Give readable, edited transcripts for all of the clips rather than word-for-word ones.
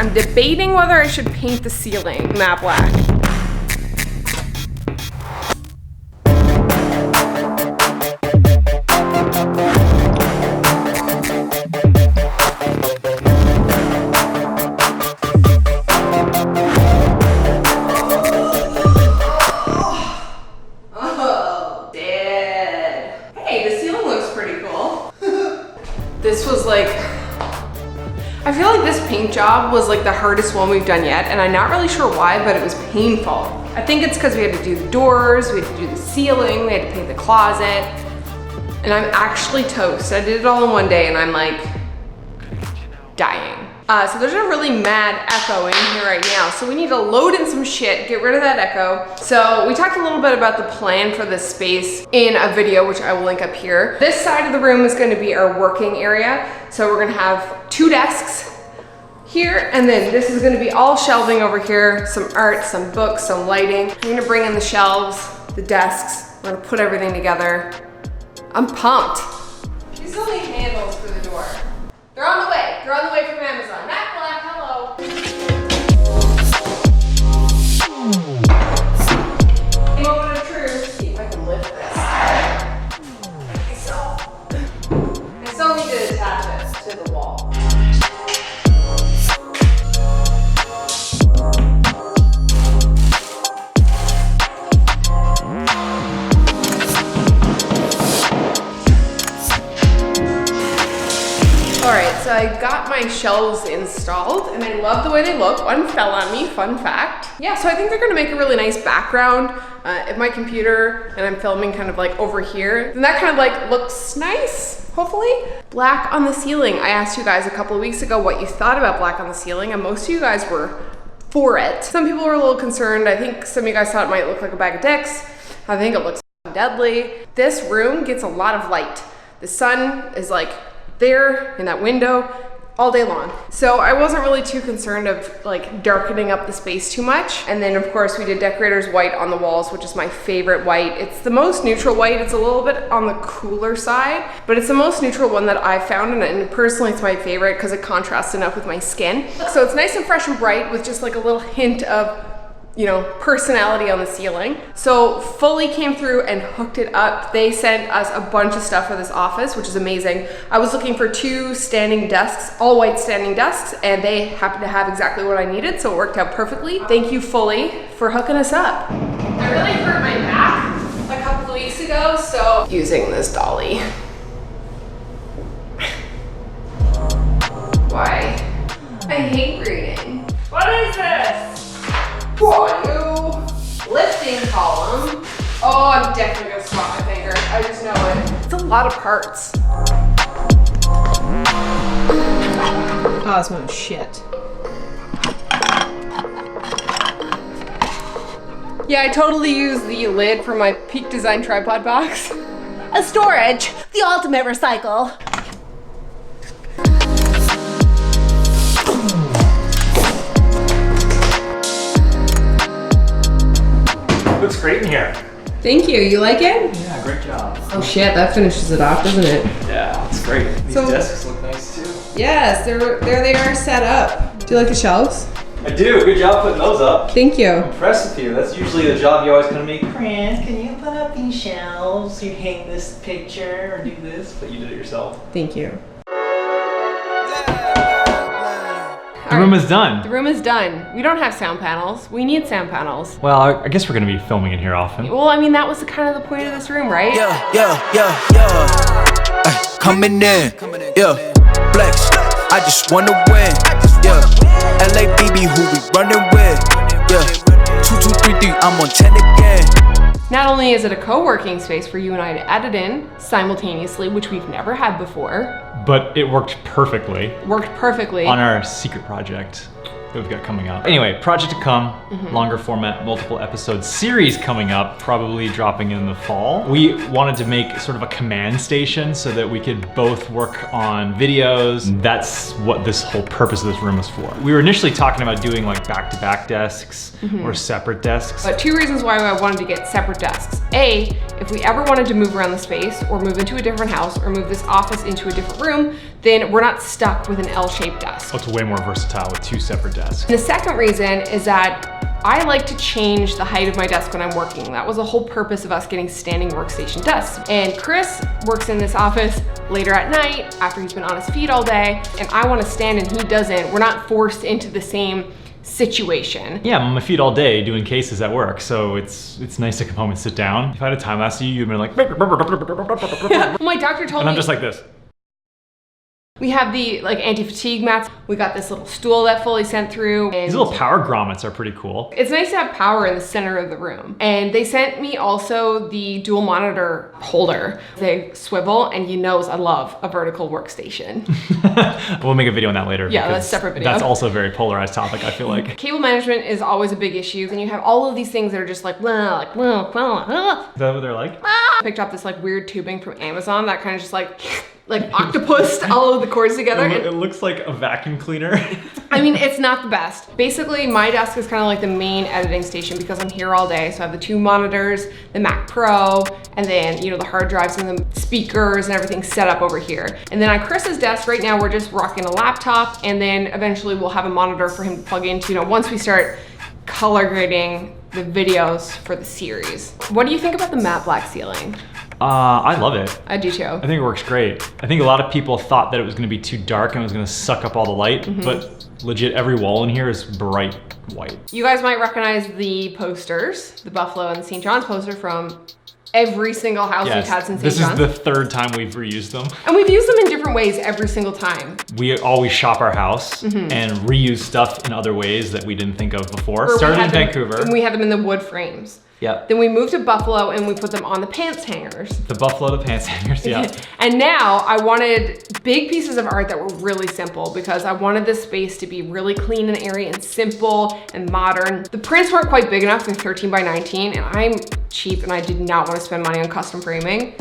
I'm debating whether I should paint the ceiling matte black. This was like, I feel like this paint job was like the hardest one we've done yet, and I'm not really sure why, but it was painful. I think it's because we had to do the doors, we had to do the ceiling, we had to paint the closet, and I'm actually toast. I did it all in one day and I'm like dying. So there's a really mad echo in here right now. So we need to load in some shit, get rid of that echo. So we talked a little bit about the plan for this space in a video, which I will link up here. This side of the room is gonna be our working area. So we're gonna have 2 desks here, and then this is gonna be all shelving over here, some art, some books, some lighting. I'm gonna bring in the shelves, the desks. We're gonna put everything together. I'm pumped. We still need handles for the door. They're on the way. They're on the way from Amazon. Matt Black, hello. Moment of truth. See if I can lift this. I still need to attach it to the wall. Alright, so I got my shelves installed and I love the way they look. One fell on me, fun fact. Yeah, so I think they're gonna make a really nice background at my computer, and I'm filming kind of like over here. And that kind of like looks nice, hopefully. Black on the ceiling. I asked you guys a couple of weeks ago what you thought about black on the ceiling, and most of you guys were for it. Some people were a little concerned. I think some of you guys thought it might look like a bag of dicks. I think it looks deadly. This room gets a lot of light. The sun is like there in that window all day long. So I wasn't really too concerned of like darkening up the space too much. And then of course we did Decorators white on the walls, which is my favorite white. It's the most neutral white. It's a little bit on the cooler side, but it's the most neutral one that I've found, and personally it's my favorite because it contrasts enough with my skin. So it's nice and fresh and bright with just like a little hint of, you know, personality on the ceiling. So Fully came through and hooked it up. They sent us a bunch of stuff for this office, which is amazing. I was looking for 2 standing desks, all white standing desks, and they happened to have exactly what I needed, so it worked out perfectly. Thank you, Fully, for hooking us up. I really hurt my back a couple of weeks ago, so using this dolly. Why? I hate reading. What is this? Who are you? Lifting column. Oh, I'm definitely gonna swap my finger. I just know it. It's a lot of parts. Oh, it smells shit. Yeah, I totally used the lid for my Peak Design tripod box. A storage, the ultimate recycle. Looks great in here. Thank you. You like it? Yeah, great job. Oh shit, that finishes it off, doesn't it? Yeah, it's great. These desks look nice too. Yes, there they are set up. Do you like the shelves? I do. Good job putting those up. Thank you. I'm impressed with you. That's usually the job you always come to me. Grant, can you put up these shelves? You hang this picture or do this, but you did it yourself. Thank you. The room is done. The room is done. We don't have sound panels. We need sound panels. Well, I guess we're gonna be filming in here often. Well, I mean, that was kind of the point of this room, right? Yeah. Coming in, yeah. Flex, I just wanna win, yeah. LABB, who we running with, yeah. 2, 2, 3, 3, I'm on 10 again. Not only is it a co-working space for you and I to edit in simultaneously, which we've never had before. But it worked perfectly. Worked perfectly. On our secret project that we've got coming up. Anyway, project to come, longer format, multiple episode series coming up, probably dropping in the fall. We wanted to make sort of a command station so that we could both work on videos. That's what this whole purpose of this room is for. We were initially talking about doing like back-to-back desks or separate desks. But 2 reasons why I wanted to get separate desks. A, if we ever wanted to move around the space or move into a different house or move this office into a different room, then we're not stuck with an L-shaped desk. Oh, it's way more versatile with 2 separate desks. The second reason is that I like to change the height of my desk when I'm working. That was the whole purpose of us getting standing workstation desks. And Chris works in this office later at night after he's been on his feet all day, and I want to stand and he doesn't. We're not forced into the same situation. Yeah, I'm on my feet all day doing cases at work, so it's nice to come home and sit down. If I had a time lapse of you, you'd been like, My doctor told and me I'm just like this. we have the like anti-fatigue mats. We got this little stool that Fully sent through. And These little power grommets are pretty cool. it's nice to have power in the center of the room. And they sent me also the dual monitor holder. They swivel, and you knows I love a vertical workstation. We'll make a video on that later. Yeah, because that's a separate video. That's also a very polarized topic, I feel like. Cable management is always a big issue. And you have all of these things that are just like, blah, like, blah, blah, blah. Is that what they're like? I picked up this like weird tubing from Amazon that kind of just like octopused all of the cords together. It looks like a vacuum cleaner. I mean, it's not the best. Basically, my desk is kind of like the main editing station because I'm here all day. So I have the 2 monitors, the Mac Pro, and then, you know, the hard drives and the speakers and everything set up over here. And then on Chris's desk right now, we're just rocking a laptop, and then eventually we'll have a monitor for him to plug into, you know, once we start color grading the videos for the series. What do you think about the matte black ceiling? I love it. I do too. I think it works great. I think a lot of people thought that it was gonna be too dark and it was gonna suck up all the light, but legit every wall in here is bright white. You guys might recognize the posters, the Buffalo and the St. John's poster from every single house we've had since St. This John's. is the 3rd time we've reused them. And we've used them in different ways every single time. We always shop our house and reuse stuff in other ways that we didn't think of before. Or Started we in had them- Vancouver. And we had them in the wood frames. Yeah. Then we moved to Buffalo and we put them on the pants hangers. The Buffalo, the pants hangers, yeah. And now I wanted big pieces of art that were really simple because I wanted this space to be really clean and airy and simple and modern. The prints weren't quite big enough. They're 13 by 19 and I'm cheap and I did not want to spend money on custom framing.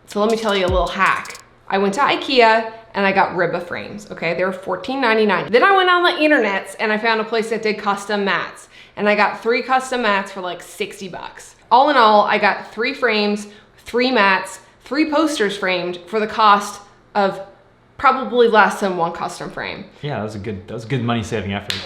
So let me tell you a little hack. I went to IKEA and I got Ribba frames, okay? They were $14.99. Then I went on the internets and I found a place that did custom mats. And I got 3 custom mats for like 60 bucks. All in all, I got 3 frames, 3 mats, 3 posters framed for the cost of probably less than 1 custom frame. Yeah, that was a good money saving effort.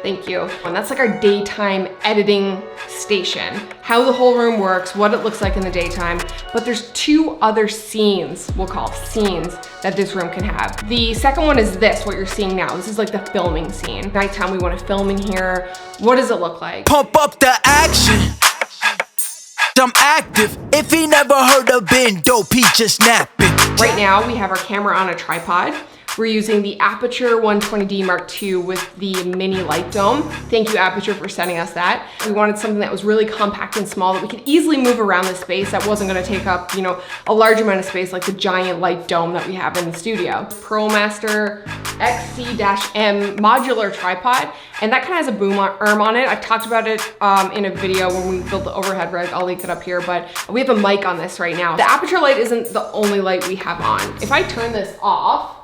Thank you. And that's like our daytime editing station. How the whole room works, what it looks like in the daytime. But there's 2 other scenes, we'll call scenes, that this room can have. The second one is this, what you're seeing now. This is like the filming scene. Nighttime, we want to film in here. What does it look like? Pump up the action. I'm active. If he never heard of Ben Dope, he just napping. Right now, we have our camera on a tripod. We're using the Aputure 120D Mark II with the mini light dome. Thank you, Aputure, for sending us that. We wanted something that was really compact and small that we could easily move around the space that wasn't gonna take up, you know, a large amount of space like the giant light dome that we have in the studio. ProMaster XC-M modular tripod, and that kind of has a boom arm on it. I've talked about it in a video when we built the overhead rig. I'll link it up here, but we have a mic on this right now. The Aputure light isn't the only light we have on. If I turn this off,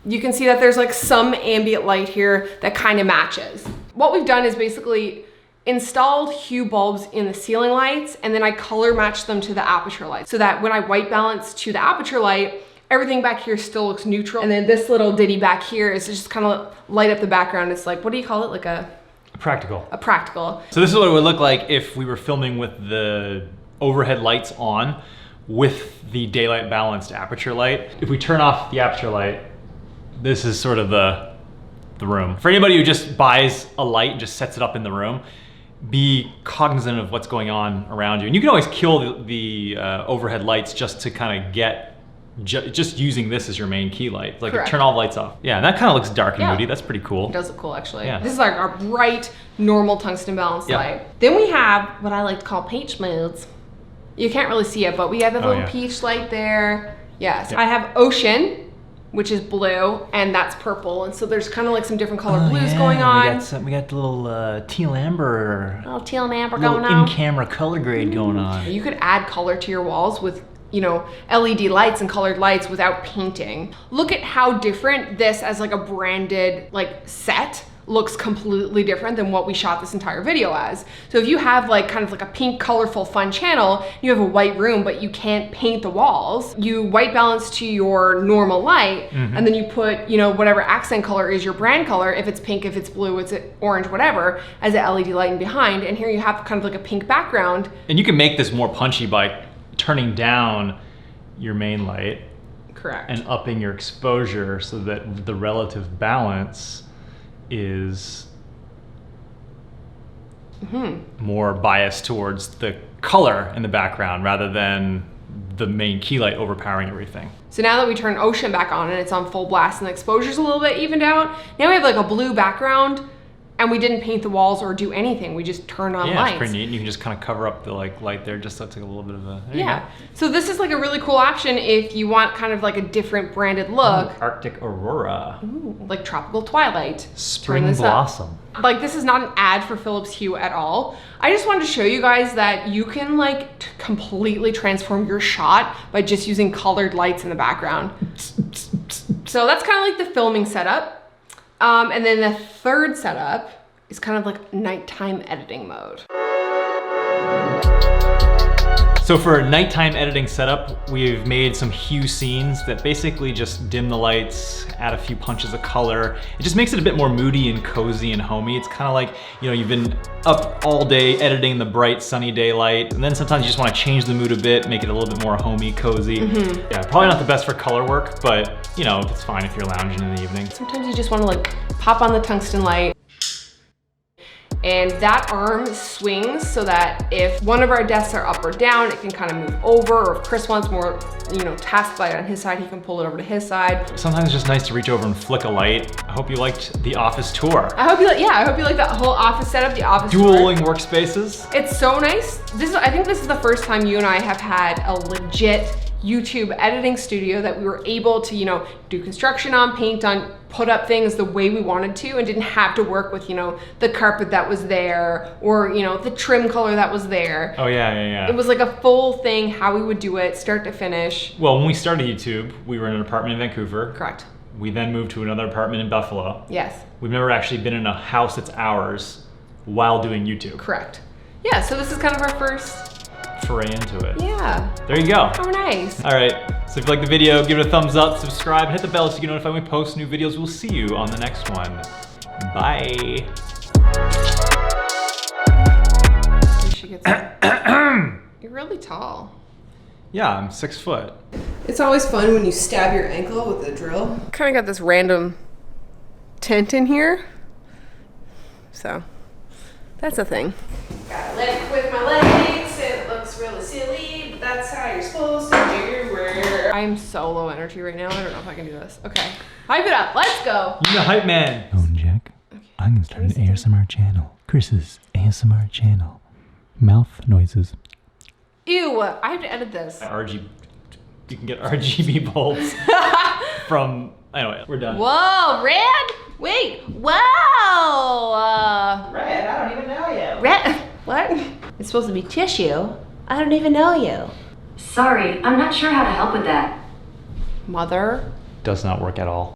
you can see that there's like some ambient light here that kind of matches. What we've done is basically installed hue bulbs in the ceiling lights, and then I color matched them to the Aputure light so that when I white balance to the Aputure light, everything back here still looks neutral. And then this little ditty back here is just kind of light up the background. It's like, what do you call it? Like a practical. A practical. So this is what it would look like if we were filming with the overhead lights on with the daylight balanced Aputure light. If we turn off the Aputure light, this is sort of the room. For anybody who just buys a light and just sets it up in the room, be cognizant of what's going on around you. And you can always kill the overhead lights just to kind of get, just using this as your main key light. Like turn all the lights off. Yeah, and that kind of looks dark and moody. That's pretty cool. It does look cool, actually. Yeah. This is like our bright, normal tungsten balanced light. Then we have what I like to call peach modes. You can't really see it, but we have the little peach light there. Yes, I have ocean, which is blue, and that's purple. And so there's kind of like some different colored blues going on. We got the little teal amber. Little teal and amber going on. Little in-camera color grade going on. You could add color to your walls with, you know, LED lights and colored lights without painting. Look at how different this as like a branded like set looks completely different than what we shot this entire video as. So if you have like kind of like a pink, colorful, fun channel, you have a white room, but you can't paint the walls, you white balance to your normal light, and then you put, you know, whatever accent color is your brand color, if it's pink, if it's blue, it's orange, whatever, as an LED light in behind. And here you have kind of like a pink background. And you can make this more punchy by turning down your main light. Correct. And upping your exposure so that the relative balance is more biased towards the color in the background rather than the main key light overpowering everything. So now that we turn Ocean back on and it's on full blast and the exposure's a little bit evened out, now we have like a blue background and we didn't paint the walls or do anything. We just turned on lights. Yeah, it's pretty neat. And you can just kind of cover up the like light there just so it's like a little bit of a, there you go. So this is like a really cool option if you want kind of like a different branded look. Ooh, Arctic Aurora. Ooh, like tropical twilight. Spring Turn this blossom. up. Like this is not an ad for Philips Hue at all. I just wanted to show you guys that you can like completely transform your shot by just using colored lights in the background. So that's kind of like the filming setup. And then the third setup is kind of like nighttime editing mode. So for a nighttime editing setup, we've made some hue scenes that basically just dim the lights, add a few punches of color. It just makes it a bit more moody and cozy and homey. It's kind of like, you know, you've been up all day editing the bright sunny daylight, and then sometimes you just want to change the mood a bit, make it a little bit more homey, cozy. Yeah, probably not the best for color work, but you know, it's fine if you're lounging in the evening. Sometimes you just want to like pop on the tungsten light. And that arm swings so that if one of our desks are up or down, it can kind of move over, or if Chris wants more, you know, task light on his side, he can pull it over to his side. Sometimes it's just nice to reach over and flick a light. I hope you liked the office tour. I hope you like, I hope you like that whole office setup, the office Dueling tour. workspaces. It's so nice. I think this is the first time you and I have had a legit YouTube editing studio that we were able to, you know, do construction on, paint on, put up things the way we wanted to, and didn't have to work with, you know, the carpet that was there or, you know, the trim color that was there. Oh yeah. It was like a full thing, how we would do it, start to finish. Well, when we started YouTube, we were in an apartment in Vancouver. Correct. We then moved to another apartment in Buffalo. Yes. We've never actually been in a house that's ours while doing YouTube. Correct. Yeah, so this is kind of our first foray into it. Yeah. There you go. Oh, nice. All right, so if you like the video, give it a thumbs up, subscribe, hit the bell so you get notified when we post new videos. We'll see you on the next one. Bye. You're really tall. Yeah, I'm 6 foot. It's always fun when you stab your ankle with a drill. Kind of got this random tint in here. So that's a thing. Gotta let it with my legs. It looks really silly, but that's how you're supposed to do it. I'm so low energy right now. I don't know if I can do this. Okay. Hype it up. Let's go. You're the hype man. Phone check. I'm gonna start an ASMR channel. Chris's ASMR channel. Mouth noises. Ew. I have to edit this. You can get RGB bulbs from, anyway, we're done. Whoa, Red? Wait, whoa! Red, I don't even know you. Red? What? It's supposed to be tissue. I don't even know you. Sorry, I'm not sure how to help with that. Mother. Does not work at all.